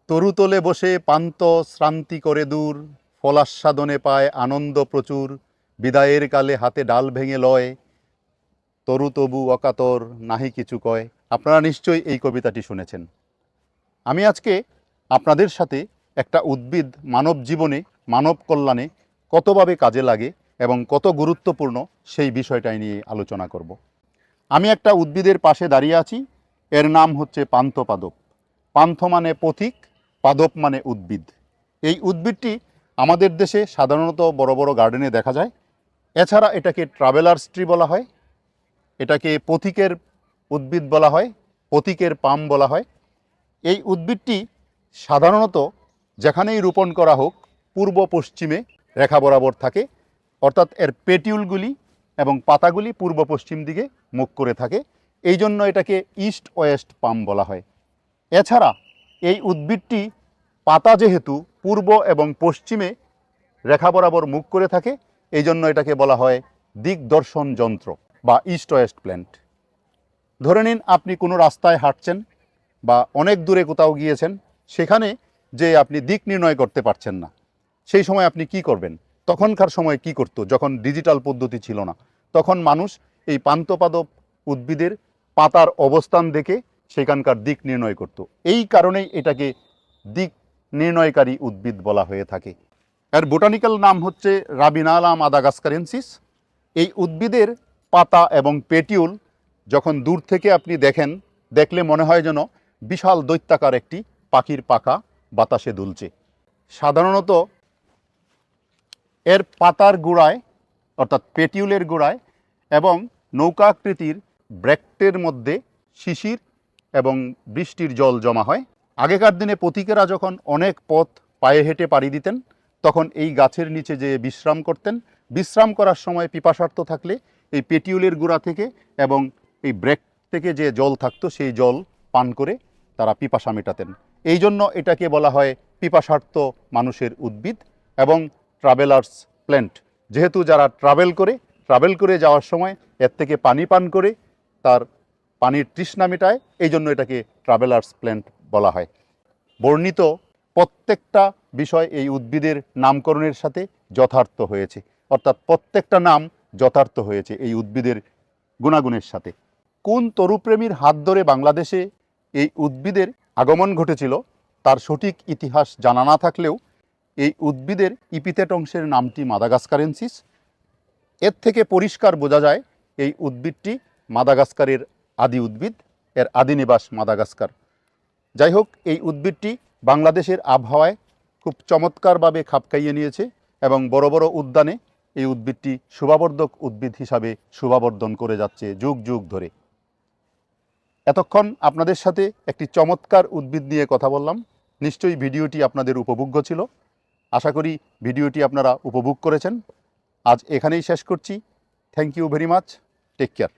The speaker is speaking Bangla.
তরুতলে বসে পান্ত শ্রান্তি করে দূর, ফলাস্বাদনে পায় আনন্দ প্রচুর, বিদায়ের কালে হাতে ডাল ভেঙে লয়, তরু তবু অকাতর নাহি কিছু কয়। আপনারা নিশ্চয়ই এই কবিতাটি শুনেছেন। আমি আজকে আপনাদের সাথে একটা উদ্ভিদ মানব জীবনে, মানব কল্যাণে কতভাবে কাজে লাগে এবং কত গুরুত্বপূর্ণ সেই বিষয়টাই নিয়ে আলোচনা করব। আমি একটা উদ্ভিদের পাশে দাঁড়িয়ে আছি, এর নাম হচ্ছে পান্থপাদপ। পান্থ মানে পথিক, পাদপ মানে উদ্ভিদ। এই উদ্ভিদটি আমাদের দেশে সাধারণত বড় বড় গার্ডেনে দেখা যায়। এছাড়া এটাকে ট্রাভেলার্স ট্রি বলা হয়, এটাকে পথিকের উদ্ভিদ বলা হয়, পথিকের পাম বলা হয়। এই উদ্ভিদটি সাধারণত যেখানেই রোপণ করা হোক পূর্ব পশ্চিমে রেখা বরাবর থাকে, অর্থাৎ এর পেটিউলগুলি এবং পাতাগুলি পূর্ব পশ্চিম দিকে মুখ করে থাকে। এই জন্য এটাকে ইস্ট ওয়েস্ট পাম বলা হয়। এছাড়া এই উদ্ভিদটি পাতা যেহেতু পূর্ব এবং পশ্চিমে রেখা বরাবর মুখ করে থাকে, এই জন্য এটাকে বলা হয় দিকদর্শন যন্ত্র বা ইস্ট ওয়েস্ট প্ল্যান্ট। ধরে নিন আপনি কোনো রাস্তায় হাঁটছেন বা অনেক দূরে কোথাও গিয়েছেন, সেখানে যে আপনি দিক নির্ণয় করতে পারছেন না, সেই সময় আপনি কি করবেন? তখনকার সময় কি করতো, যখন ডিজিটাল পদ্ধতি ছিল না, তখন মানুষ এই পান্থপাদপ উদ্ভিদের পাতার অবস্থান দেখে সেখানকার দিক নির্ণয় করত। এই কারণেই এটাকে দিক নির্ণয়কারী উদ্ভিদ বলা হয়ে থাকে। এর বোটানিক্যাল নাম হচ্ছে রাবিনালা মাদাগাস্কারেন্সিস। এই উদ্ভিদের পাতা এবং পেটিউল যখন দূর থেকে আপনি দেখলে মনে হয় যেন বিশাল দৈত্যাকার একটি পাখির পাখা বাতাসে দুলছে। সাধারণত এর পাতার গোড়ায়, অর্থাৎ পেটিউলের গোড়ায় এবং নৌকাকৃতির ব্র্যাক্টের মধ্যে শিশির এবং বৃষ্টির জল জমা হয়। আগেকার দিনে পথিকেরা যখন অনেক পথ পায়ে হেঁটে পাড়ি দিতেন, তখন এই গাছের নিচে যে বিশ্রাম করতেন, বিশ্রাম করার সময় পিপাসার্থ থাকলে এই পেটিউলের গোড়া থেকে এবং এই ব্র্যাক্ট থেকে যে জল থাকতো সেই জল পান করে তারা পিপাসা মেটাতেন। এই জন্য এটাকে বলা হয় পিপাসার্থ মানুষের উদ্ভিদ এবং ট্রাভেলার্স প্ল্যান্ট। যেহেতু যারা ট্রাভেল করে যাওয়ার সময় এর থেকে পানি পান করে তার পানির তৃষ্ণা মেটায়, এই জন্য এটাকে ট্রাভেলার্স প্ল্যান্ট বলা হয়। বর্ণিত প্রত্যেকটা বিষয় এই উদ্ভিদের নামকরণের সাথে যথার্থ হয়েছে, অর্থাৎ প্রত্যেকটা নাম যথার্থ হয়েছে এই উদ্ভিদের গুণাগুণের সাথে। কোন তরুপ্রেমীর হাত ধরে বাংলাদেশে এই উদ্ভিদের আগমন ঘটেছিল তার সঠিক ইতিহাস জানা না থাকলেও এই উদ্ভিদের ইপিথেট অংশের নামটি মাদাগাস্কারেন্সিস। এর থেকে পরিষ্কার বোঝা যায় এই উদ্ভিদটি মাদাগাস্কারের আদি উদ্ভিদ, এর আদি নিবাস মাদাগাস্কার। যাই হোক, এই উদ্ভিদটি বাংলাদেশের আবহাওয়ায় খুব চমৎকারভাবে খাপ খাইয়ে নিয়েছে এবং বড় বড় উদ্যানে এই উদ্ভিদটি শোভাবর্ধক উদ্ভিদ হিসাবে শোভাবর্ধন করে যাচ্ছে যুগ যুগ ধরে। এতক্ষণ আপনাদের সাথে একটি চমৎকার উদ্ভিদ নিয়ে কথা বললাম। নিশ্চয়ই ভিডিওটি আপনাদের উপভোগ্য ছিল। আশা করি ভিডিওটি আপনারা উপভোগ করেছেন। আজ এখানেই শেষ করছি। Thank you very much. Take care.